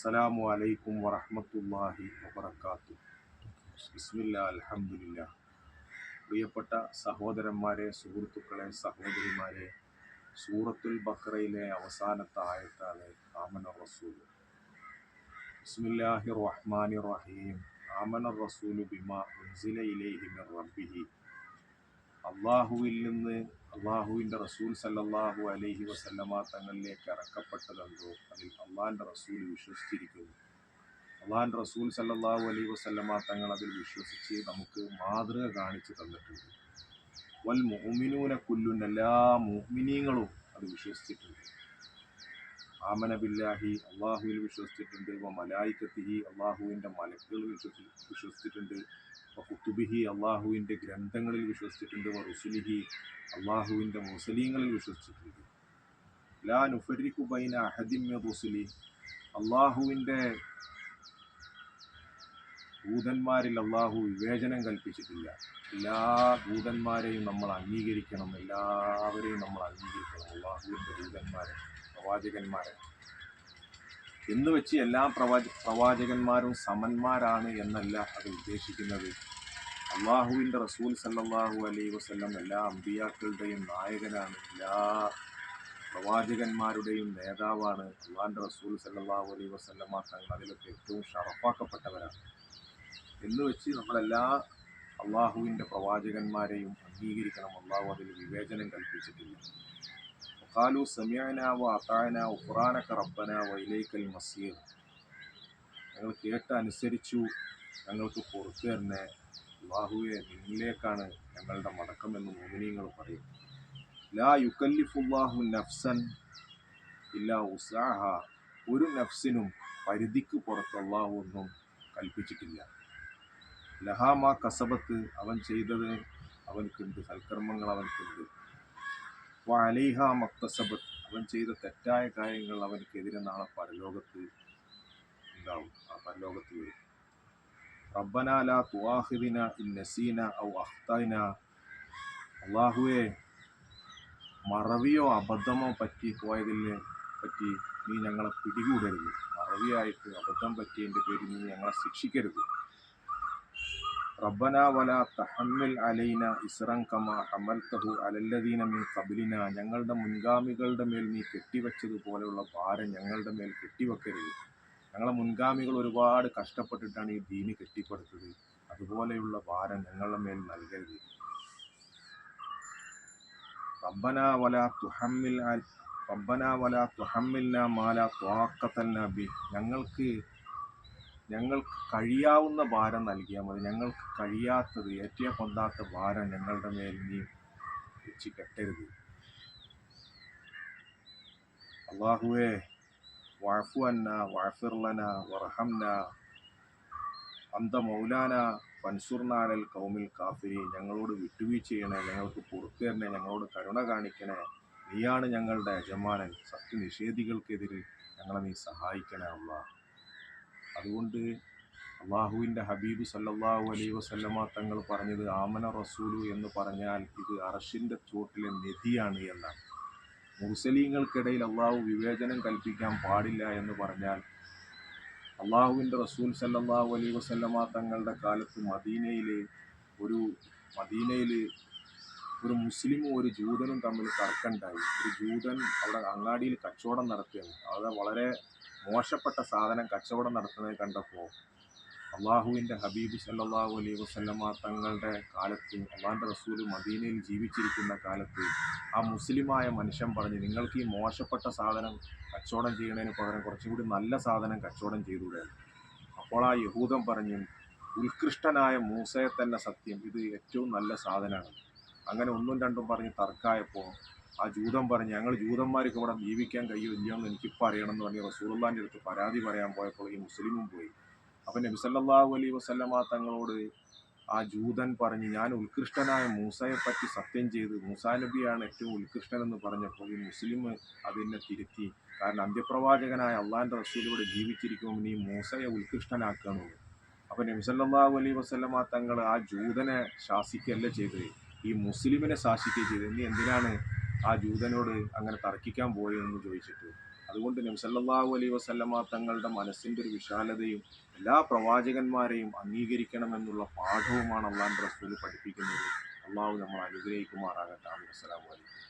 അസ്സലാമു അലൈക്കും വറഹ്മത്തുള്ളാഹി വബറകാതുഹു. ബിസ്മില്ലാ അൽഹംദുലില്ലാ. പ്രിയപ്പെട്ട സഹോദരന്മാരെ, സുഹൃത്തുക്കളെ, സഹോദരിമാരെ, സൂറത്തുൽ ബഖറയിലെ അവസാനത്തെ ആയത്താണ് ആമന റസൂൽ. ബിസ്മില്ലാഹിർ റഹ്മാനിർ റഹീം. ആമന റസൂലു ബിമാ ഉൻസില ഇലൈഹി മിർ റബ്ബിഹി. അള്ളാഹുവിൽ നിന്ന് അള്ളാഹുവിൻ്റെ റസൂൽ സല്ലല്ലാഹു അലൈഹി വസല്ലമ തങ്ങളിലേക്ക് ഇറക്കപ്പെട്ടതെന്തോ അതിൽ അള്ളാഹിൻ്റെ റസൂൽ വിശ്വസിച്ചിരിക്കുന്നു. അള്ളാഹിൻ്റെ റസൂൽ സല്ലല്ലാഹു അലൈഹി വസല്ലമ തങ്ങൾ അതിൽ വിശ്വസിച്ച് നമുക്ക് മാതൃക കാണിച്ചു തന്നിട്ടുണ്ട്. വൽ മുഅ്മിനൂന കുല്ലുൻ, എല്ലാ മുഅ്മിനീങ്ങളും അത് വിശ്വസിച്ചിട്ടുണ്ട്. ആമന ബില്ലാഹി, അള്ളാഹുവിൽ വിശ്വസിച്ചിട്ടുണ്ട്. വ മലായികത്തിഹി, അള്ളാഹുവിൻ്റെ മലക്കുകൾ വിശ്വസിച്ചിട്ടുണ്ട്. വ കുതുബിഹി, അള്ളാഹുവിൻ്റെ ഗ്രന്ഥങ്ങളിൽ വിശ്വസിച്ചിട്ടുണ്ട്. വ റുസുലിഹി, അള്ളാഹുവിൻ്റെ മുർസലീങ്ങളിൽ വിശ്വസിച്ചിട്ടുണ്ട്. ലാ നുഫരിഖു ബൈന അഹദിൻ മിർ റുസുലി, അള്ളാഹുവിൻ്റെ ദൂതന്മാരിൽ അള്ളാഹു വിവേചനം കൽപ്പിച്ചിട്ടില്ല. എല്ലാ ദൂതന്മാരെയും നമ്മൾ അംഗീകരിക്കണം, എല്ലാവരെയും നമ്മൾ അംഗീകരിക്കണം. അള്ളാഹുവിൻ്റെ ദൂതന്മാരെ, പ്രവാചകന്മാരെ എന്ന് വെച്ച് എല്ലാ പ്രവാചകന്മാരും സമന്മാരാണ് എന്നല്ല അത് ഉദ്ദേശിക്കുന്നത്. അള്ളാഹുവിൻ്റെ റസൂൽ സല്ലല്ലാഹു അലൈഹി വസല്ലം എല്ലാ അമ്പിയാക്കളുടെയും നായകനാണ്, എല്ലാ പ്രവാചകന്മാരുടെയും നേതാവാണ്. അള്ളാഹിൻ്റെ റസൂൽ സല്ലല്ലാഹു അലൈഹി വസല്ലമ തങ്ങൾ അതിലൊക്കെ ഏറ്റവും ഷറഫാക്കപ്പെട്ടവരാണ് എന്ന് വെച്ച് നമ്മളെല്ലാ അള്ളാഹുവിൻ്റെ പ്രവാചകന്മാരെയും അംഗീകരിക്കണം. അള്ളാഹു അതിൽ വിവേചനം കൽപ്പിച്ചിട്ടില്ല. ഖാലു സമിഅനാ വ അതാഅനാ ഖുർആനക റബ്ബനാ വ ഇലൈക്കൽ മസീർ, ഞങ്ങൾ കേട്ട് അനുസരിച്ചു, ഞങ്ങൾക്ക് പുറത്തു തരണേ, അല്ലാഹുവേ നിന്നിലേക്കാണ് ഞങ്ങളുടെ മടക്കം എന്ന് മുഅ്മിനീങ്ങൾ പറയും. ലാ യുകല്ലിഫുല്ലാഹു നഫ്സൻ ഇല്ലാ ഉസ്അഹ, ഒരു നഫ്സിനും പരിധിക്ക് പുറത്ത് അള്ളാഹു ഒന്നും കൽപ്പിച്ചിട്ടില്ല. ലഹാമാ കസബത്ത്, അവൻ ചെയ്തത് അവൻക്കുണ്ട്, സൽക്കർമ്മങ്ങൾ അവൻക്കുണ്ട്. വ അലൈഹ മക്തസബത്ത്, അവൻ ചെയ്ത തെറ്റായ കാര്യങ്ങൾ അവനക്കെതിരെ നാളെ പരലോകത്ത് ഉണ്ടാവും, ആ പരലോകത്ത് വരും. റബ്ബനാ ലാ തുആഖിദിന ഇൻ നസീന ഔ അഖ്തഅന, അല്ലാഹുവേ മറവിയോ അബദ്ധമോ പറ്റി പോയതിനെ പറ്റി നീ ഞങ്ങളെ പിടികൂടരുത്. മറവിയായിട്ട് അബദ്ധം പറ്റിയതിൻ്റെ പേരിൽ നീ ഞങ്ങളെ ശിക്ഷിക്കരുത്. റബ്ബനാ വലാ തഹമ്മിൽ അലൈന ഇസ്റൻ കമാ ഹമൽതഹു അലല്ലദീന മിൻ ഖബ്ലിന, ഞങ്ങളുടെ മുൻഗാമികളുടെ മേൽ നീ കെട്ടിവെച്ചതുപോലെയുള്ള ഭാരം ഞങ്ങളുടെ മേൽ കെട്ടിവെക്കരുത്. ഞങ്ങളെ മുൻഗാമികൾ ഒരുപാട് കഷ്ടപ്പെട്ടിട്ടാണ് ഈ ദീന് കെട്ടിപ്പടുത്തത്, അതുപോലെയുള്ള ഭാരം ഞങ്ങളുടെ മേൽ നൽകരുത്. റബ്ബനാ വലാ തുഹമ്മിൽനാ മാ ലാ ത്വാഖത ലനാ ബിഹി, ഞങ്ങൾക്ക് കഴിയാവുന്ന ഭാരം നൽകിയാൽ മതി. ഞങ്ങൾക്ക് കഴിയാത്തത്, ഏറ്റിയ കൊണ്ടാത്ത ഭാരം ഞങ്ങളുടെ മേൽ നീ വെച്ച് കെട്ടരുത്. അല്ലാഹുവേ വഅഫു അന്നാ വഅഫിർ ലനാ വർഹംനാ അന്ത മൗലാനാ ഫൻസുർനാ അലൽ ഖൗമിൽ കാഫിരീൻ, ഞങ്ങളോട് വിട്ടുവീഴ്ച ചെയ്യണേ, ഞങ്ങൾക്ക് പുറത്തു തരണേ, ഞങ്ങളോട് കരുണ കാണിക്കണേ, നീയാണ് ഞങ്ങളുടെ യജമാനൻ, സത്യനിഷേധികൾക്കെതിരെ ഞങ്ങളെ നീ സഹായിക്കണേ അല്ലാഹ്. അതുകൊണ്ട് അള്ളാഹുവിൻ്റെ ഹബീബ് സല്ലല്ലാഹു അലൈഹി വസല്ലമ തങ്ങൾ പറഞ്ഞത് ആമന റസൂലു എന്ന് പറഞ്ഞാൽ ഇത് അർശിൻ്റെ ചോട്ടിലെ നിധിയാണ് എന്നാണ്. മുർസലീങ്ങൾക്കിടയിൽ അള്ളാഹു വിവേചനം കൽപ്പിക്കാൻ പാടില്ല എന്ന് പറഞ്ഞാൽ അള്ളാഹുവിൻ്റെ റസൂൽ സല്ലല്ലാഹു അലൈഹി വസല്ലമ തങ്ങളുടെ കാലത്ത് മദീനയിൽ ഒരു മുസ്ലിമും ഒരു ജൂതനും തമ്മിൽ തർക്കമുണ്ടായി. ഒരു ജൂതൻ അവിടെ അങ്ങാടിയിൽ കച്ചവടം നടത്തുകയാണ്. അവിടെ വളരെ മോശപ്പെട്ട സാധനം കച്ചവടം നടത്തുന്നത് കണ്ടപ്പോൾ അള്ളാഹുവിൻ്റെ ഹബീബ് സല്ലല്ലാഹു അലൈഹി വസല്ലമ തങ്ങളുടെ കാലത്ത്, അള്ളാഹിൻ്റെ റസൂൽ മദീനയിൽ ജീവിച്ചിരിക്കുന്ന കാലത്ത് ആ മുസ്ലിമായ മനുഷ്യൻ പറഞ്ഞു, നിങ്ങൾക്ക് ഈ മോശപ്പെട്ട സാധനം കച്ചവടം ചെയ്യുന്നതിന് പകരം കുറച്ചും കൂടി നല്ല സാധനം കച്ചവടം ചെയ്തുകൂടെ. അപ്പോൾ ആ യഹൂദൻ പറഞ്ഞു, ഉത്കൃഷ്ടനായ മൂസയെ തന്നെ സത്യം, ഇത് ഏറ്റവും നല്ല സാധനമാണ്. അങ്ങനെ ഒന്നും രണ്ടും പറഞ്ഞ് തർക്കമായപ്പോൾ ആ ജൂതൻ പറഞ്ഞു, ഞങ്ങൾ ജൂതന്മാർക്ക് ഇവിടെ ജീവിക്കാൻ കഴിയുമല്ലോ എന്ന് എനിക്കിപ്പോൾ അറിയണമെന്ന് പറഞ്ഞ് റസൂലുള്ളാഹിൻ്റെ അടുത്ത് പരാതി പറയാൻ പോയപ്പോൾ ഈ മുസ്ലിമും പോയി. അപ്പം നബി സല്ലല്ലാഹു അലൈഹി വസല്ലമ തങ്ങളോട് ആ ജൂതൻ പറഞ്ഞു, ഞാൻ ഉത്കൃഷ്ടനായ മൂസയെ പറ്റി സത്യം ചെയ്ത് മൂസാ നബിയാണ് ഏറ്റവും ഉത്കൃഷ്ടനെന്ന് പറഞ്ഞപ്പോൾ ഈ മുസ്ലിം അതിനെ തിരുത്തി. കാരണം അന്ത്യപ്രവാചകനായ അള്ളാഹിൻ്റെ റസൂൽ ഇവിടെ ജീവിച്ചിരിക്കുമ്പോൾ നീ മൂസയെ ഉത്കൃഷ്ടനാക്കുകയെന്നുള്ളൂ. അപ്പം നബി സല്ലല്ലാഹു അലൈഹി വസല്ലമ തങ്ങൾ ആ ജൂതനെ ശാസിക്കുകയല്ല ചെയ്തത്, ഈ മുസ്ലിമിനെ ശാസിക്കുകയും ചെയ്തത്. നീ എന്തിനാണ് ആ ജൂതനോട് അങ്ങനെ തർക്കിക്കാൻ പോയെന്ന് ചോദിച്ചിട്ട്. അതുകൊണ്ട് നബി സല്ലല്ലാഹു അലൈഹി വസല്ലമ തങ്ങളുടെ മനസ്സിൻ്റെ ഒരു വിശാലതയും എല്ലാ പ്രവാചകന്മാരെയും അംഗീകരിക്കണമെന്നുള്ള പാഠവുമാണ് അള്ളാഹുവിൻ്റെ റസൂൽ പഠിപ്പിക്കുന്നത്. അള്ളാഹു നമ്മൾ അനുഗ്രഹിക്കുമാറാകട്ടെ. അസ്സലാമു അലൈക്കും.